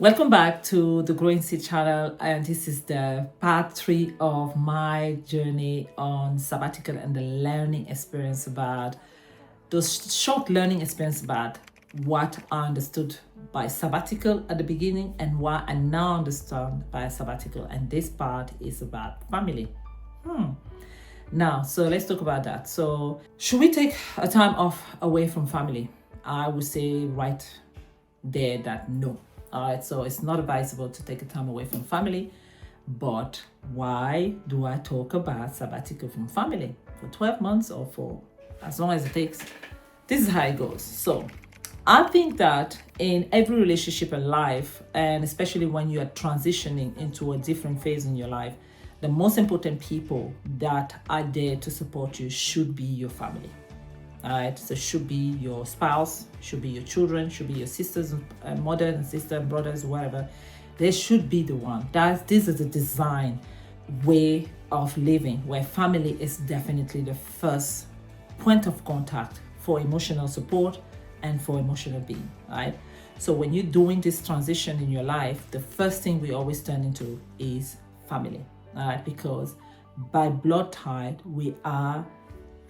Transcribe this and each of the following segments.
Welcome back to the Growing Seed channel, and this is the part 3 of my journey on sabbatical and the learning experience about those short learning experience about what I understood by sabbatical at the beginning and what I now understand by sabbatical. And this part is about family. Now, so let's talk about that. So, should we take a time off away from family? I would say right there that no. All right, so it's not advisable to take a time away from family. But why do I talk about sabbatical from family for 12 months or for as long as it takes? This is how it goes. So I think that in every relationship in life, and especially when you are transitioning into a different phase in your life, the most important people that are there to support you should be your family. All right, so should be your spouse, should be your children, should be your sisters, mother and sister and brothers, whatever. They should be the one. This is a design way of living where family is definitely the first point of contact for emotional support and for emotional being. Right. So when you're doing this transition in your life, the first thing we always turn into is family. All right, because by blood tie we are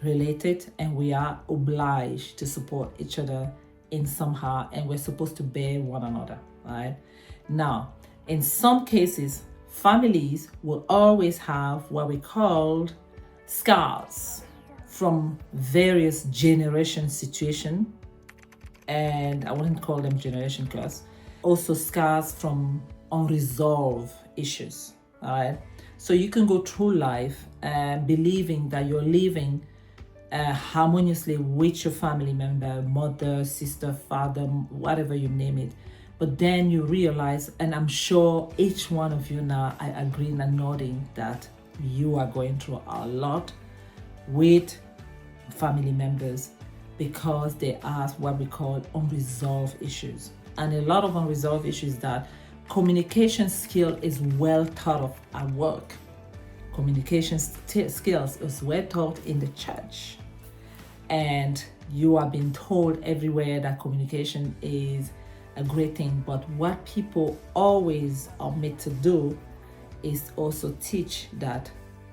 related and we are obliged to support each other in somehow, and we're supposed to bear one another. Right now, in some cases, families will always have what we call scars from various generation situation, and I wouldn't call them generation curse. Also scars from unresolved issues. All right, so you can go through life believing that you're living harmoniously with your family member, mother, sister, father, whatever you name it. But then you realize, and I'm sure each one of you now, I agree and nodding that you are going through a lot with family members because they are what we call unresolved issues. And a lot of unresolved issues that communication skill is well taught of at work. Communication skills is well taught in the church. And you are being told everywhere that communication is a great thing. But what people always omit to do is also teach that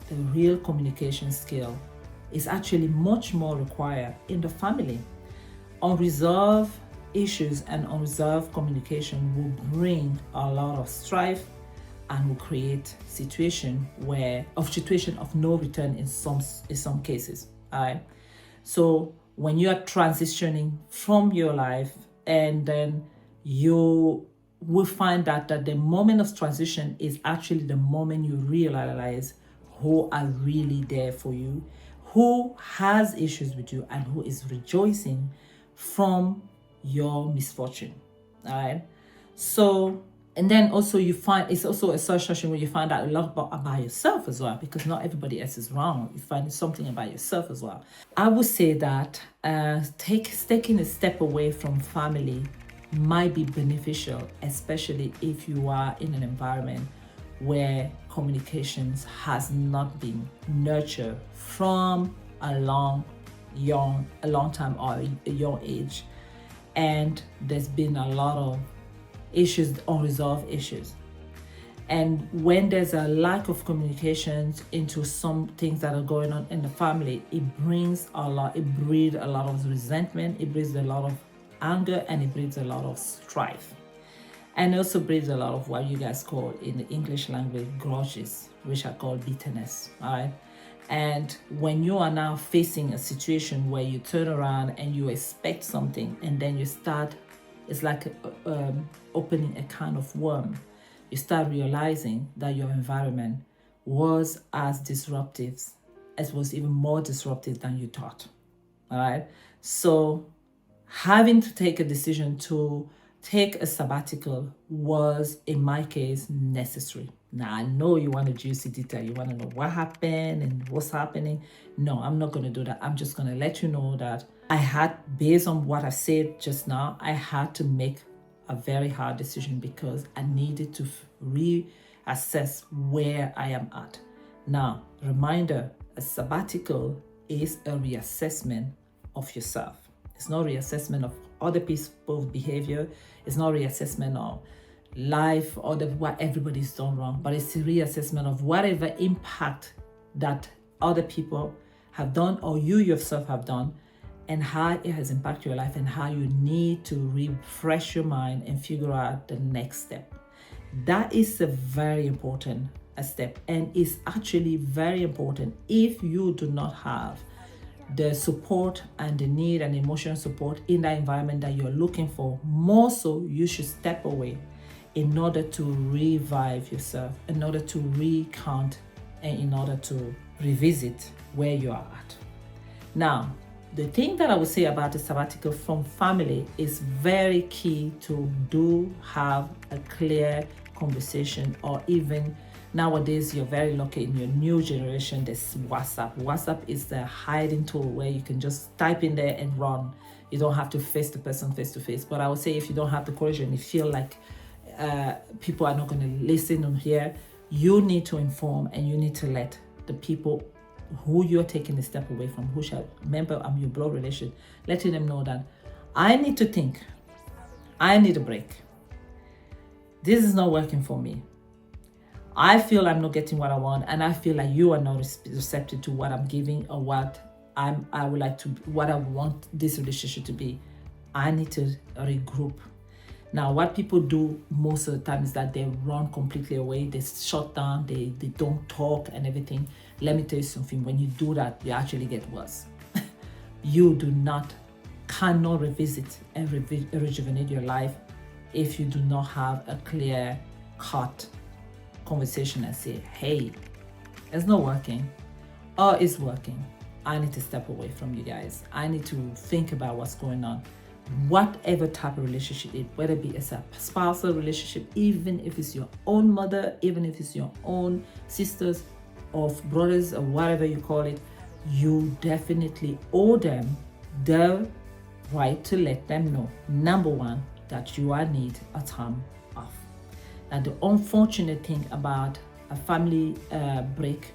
the real communication skill is actually much more required in the family. Unresolved issues and unresolved communication will bring a lot of strife and will create situation of no return in some cases. All right. So when you are transitioning from your life, and then you will find out that the moment of transition is actually the moment you realize who are really there for you, who has issues with you, and who is rejoicing from your misfortune. All right. So, and then also you find it's also a situation where you find out a lot about yourself as well, because not everybody else is wrong. You find something about yourself as well. I would say that taking a step away from family might be beneficial, especially if you are in an environment where communications has not been nurtured from a long time or a young age, and there's been a lot of issues, unresolved issues. And when there's a lack of communications into some things that are going on in the family, it breeds a lot of resentment, it breeds a lot of anger, and it breeds a lot of strife. And also breeds a lot of what you guys call in the English language grudges, which are called bitterness. All right. And when you are now facing a situation where you turn around and you expect something, and then you start, it's like opening a can of worm. You start realizing that your environment was as disruptive, it was even more disruptive than you thought. All right. So having to take a decision to take a sabbatical was, in my case, necessary. Now, I know you want a juicy detail. You want to know what happened and what's happening. No, I'm not going to do that. I'm just going to let you know that I had, based on what I said just now, I had to make a very hard decision because I needed to reassess where I am at. Now, reminder, a sabbatical is a reassessment of yourself. It's not reassessment of other people's behavior. It's not reassessment of life or what everybody's done wrong, but it's a reassessment of whatever impact that other people have done or you yourself have done, and how it has impacted your life, and how you need to refresh your mind and figure out the next step. That is a very important step, and it's actually very important if you do not have the support and the need and emotional support in that environment that you're looking for. More so, you should step away in order to revive yourself, in order to recount, and in order to revisit where you are at. Now, the thing that I would say about the sabbatical from family is very key to do have a clear conversation, or even nowadays you're very lucky in your new generation, there's WhatsApp. WhatsApp is the hiding tool where you can just type in there and run. You don't have to face the person face to face. But I would say if you don't have the courage and you feel like people are not going to listen or hear, you need to inform, and you need to let the people who you're taking a step away from, who shall remember I'm your blood relation, letting them know that I need to think, I need a break. This is not working for me. I feel I'm not getting what I want, and I feel like you are not receptive to what I'm giving or what I would like to, what I want this relationship to be. I need to regroup. Now, what people do most of the time is that they run completely away. They shut down. They don't talk and everything. Let me tell you something. When you do that, you actually get worse. You cannot revisit and rejuvenate your life if you do not have a clear cut conversation and say, hey, it's not working, or it's working. I need to step away from you guys. I need to think about what's going on. Whatever type of relationship it, whether it be a spousal relationship, even if it's your own mother, even if it's your own sisters or brothers or whatever you call it, you definitely owe them the right to let them know, number one, that you need a time off. And the unfortunate thing about a family break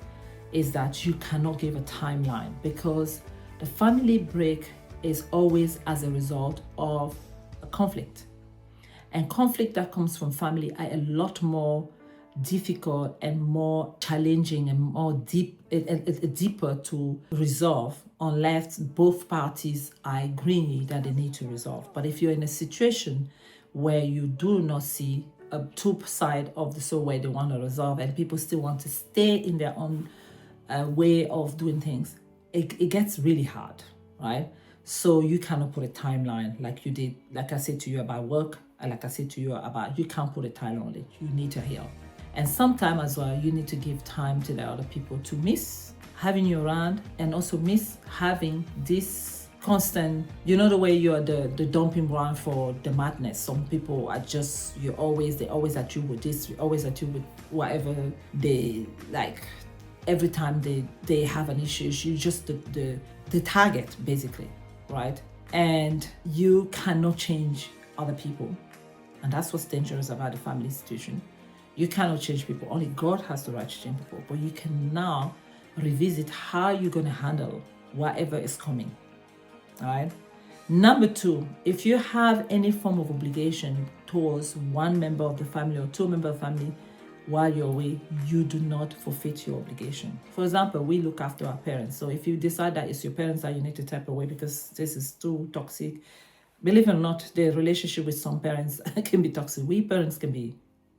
is that you cannot give a timeline, because the family break is always as a result of a conflict. And conflict that comes from family are a lot more difficult and more challenging and more deeper to resolve, unless both parties are agreeing that they need to resolve. But if you're in a situation where you do not see a two side of the soul where they want to resolve, and people still want to stay in their own way of doing things, it gets really hard, right? So you cannot put a timeline like you did, like I said to you about work, and like I said to you about, you can't put a timeline on it. You need to heal. And sometimes as well, you need to give time to the other people to miss having you around, and also miss having this constant, you know, the way you're the dumping ground for the madness. Some people are just, they're always at you with this, always at you with whatever they like. Every time they have an issue, you just the target, basically, right? And you cannot change other people. And that's what's dangerous about the family situation. You cannot change people. Only God has the right to change people. But you can now revisit how you're going to handle whatever is coming. All right? Number two, if you have any form of obligation towards one member of the family or two members of the family while you're away, you do not forfeit your obligation. For example, we look after our parents. So if you decide that it's your parents that you need to step away because this is too toxic, believe it or not, the relationship with some parents can be toxic. We parents can be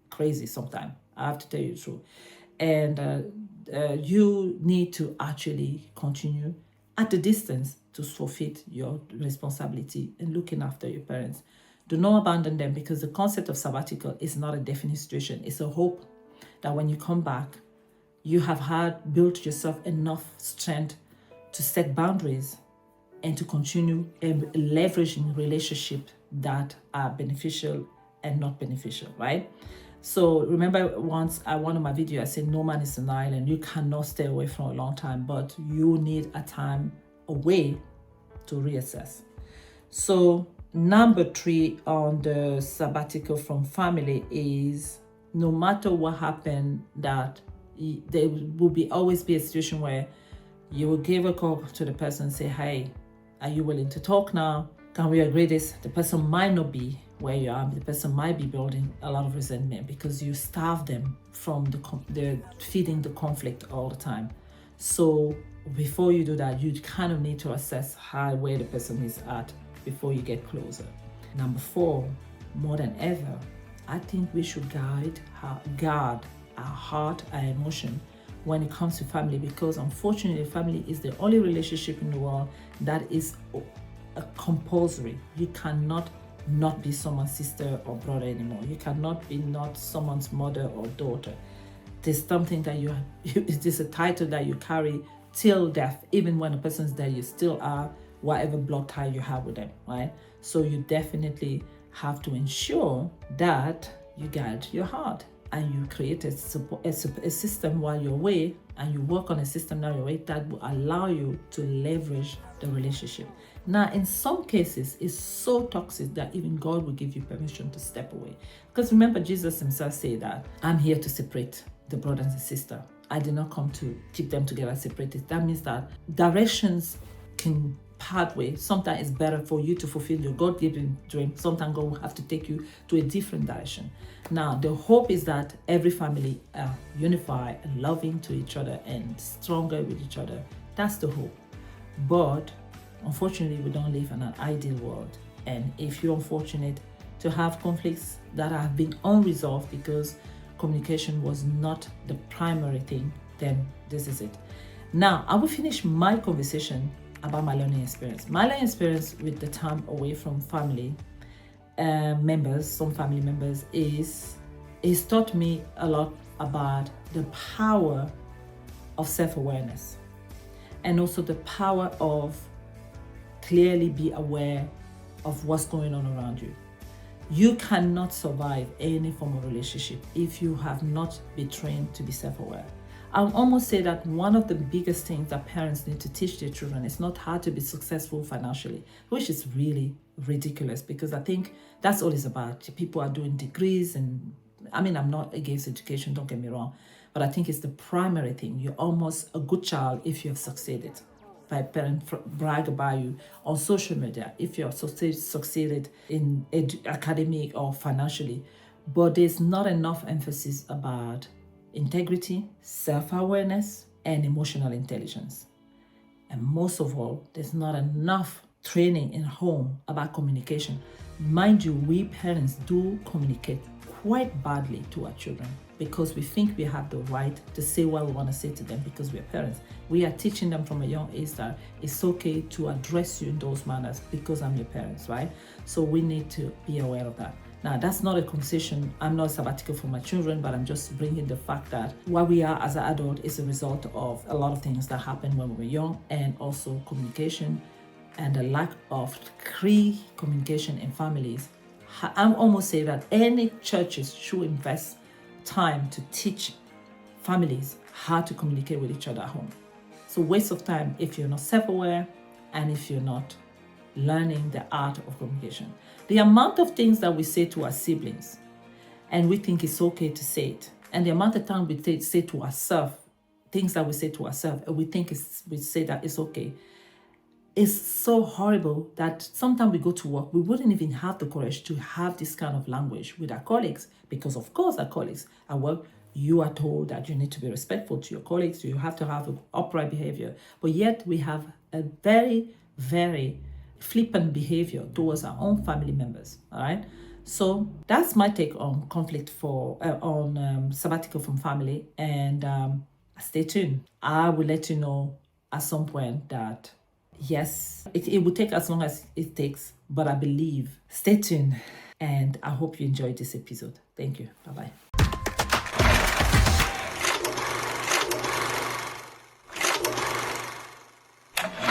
crazy sometimes. I have to tell you the truth. And you need to actually continue at a distance to forfeit your responsibility in looking after your parents. Do not abandon them, because the concept of sabbatical is not a definite situation. It's a hope that when you come back, you have built yourself enough strength to set boundaries and to continue leveraging relationships that are beneficial and not beneficial, right? So remember, once one of my videos, I said no man is an island. You cannot stay away for a long time, but you need a time away to reassess. So number 3 on the sabbatical from family is, no matter what happened, that there will always be a situation where you will give a call to the person and say, hey, are you willing to talk now? Can we agree this? The person might not be where you are, the person might be building a lot of resentment because you starve them from the feeding the conflict all the time. So before you do that, you kind of need to assess where the person is at before you get closer. Number 4, more than ever, I think we should guard our heart, our emotion when it comes to family, because unfortunately family is the only relationship in the world that is compulsory. You cannot not be someone's sister or brother anymore. You cannot be not someone's mother or daughter. There's something that it is a title that you carry till death. Even when a person's dead, you still are whatever blood tie you have with them, right? So you definitely have to ensure that you guard your heart and you create a system while you're away, and you work on a system while you're away that will allow you to leverage the relationship. Now, in some cases, it's so toxic that even God will give you permission to step away. Because remember, Jesus himself said that, I'm here to separate the brother and the sister. I did not come to keep them together separated. That means that directions can part way. Sometimes it's better for you to fulfill your God-given dream. Sometimes God will have to take you to a different direction. Now, the hope is that every family are unified and loving to each other and stronger with each other. That's the hope. But unfortunately, we don't live in an ideal world. And if you're unfortunate to have conflicts that have been unresolved because communication was not the primary thing, then this is it. Now, I will finish my conversation about my learning experience. My learning experience with the time away from family members, some family members, is taught me a lot about the power of self-awareness and also the power of clearly be aware of what's going on around you. You cannot survive any form of relationship if you have not been trained to be self-aware. I'll almost say that one of the biggest things that parents need to teach their children is not how to be successful financially, which is really ridiculous, because I think that's all it's about. People are doing degrees, and I mean, I'm not against education, don't get me wrong, but I think it's the primary thing. You're almost a good child if you have succeeded. By parents brag about you on social media if you have succeeded in academic or financially, but there's not enough emphasis about integrity, self-awareness, and emotional intelligence. And most of all, there's not enough training in home about communication. Mind you, we parents do communicate quite badly to our children because we think we have the right to say what we want to say to them because we're parents. We are teaching them from a young age that it's okay to address you in those manners because I'm your parents, right? So we need to be aware of that. Now, that's not a conversation. I'm not sabbatical for my children, but I'm just bringing the fact that what we are as an adult is a result of a lot of things that happened when we were young, and also communication and the lack of clear communication in families. I'm almost saying that any churches should invest time to teach families how to communicate with each other at home. So waste of time if you're not self-aware and if you're not learning the art of communication. The amount of things that we say to our siblings and we think it's okay to say it, and the amount of time we say to ourselves, things that we say to ourselves, and we say that it's okay, is so horrible that sometimes we go to work, we wouldn't even have the courage to have this kind of language with our colleagues, because of course our colleagues at work, you are told that you need to be respectful to your colleagues, you have to have an upright behavior, but yet we have a very, very flippant behavior towards our own family members. All right, so that's my take on conflict on sabbatical from family, and stay tuned. I will let you know at some point that yes, it will take as long as it takes, but I believe. Stay tuned, and I hope you enjoyed this episode. Thank you. Bye-bye.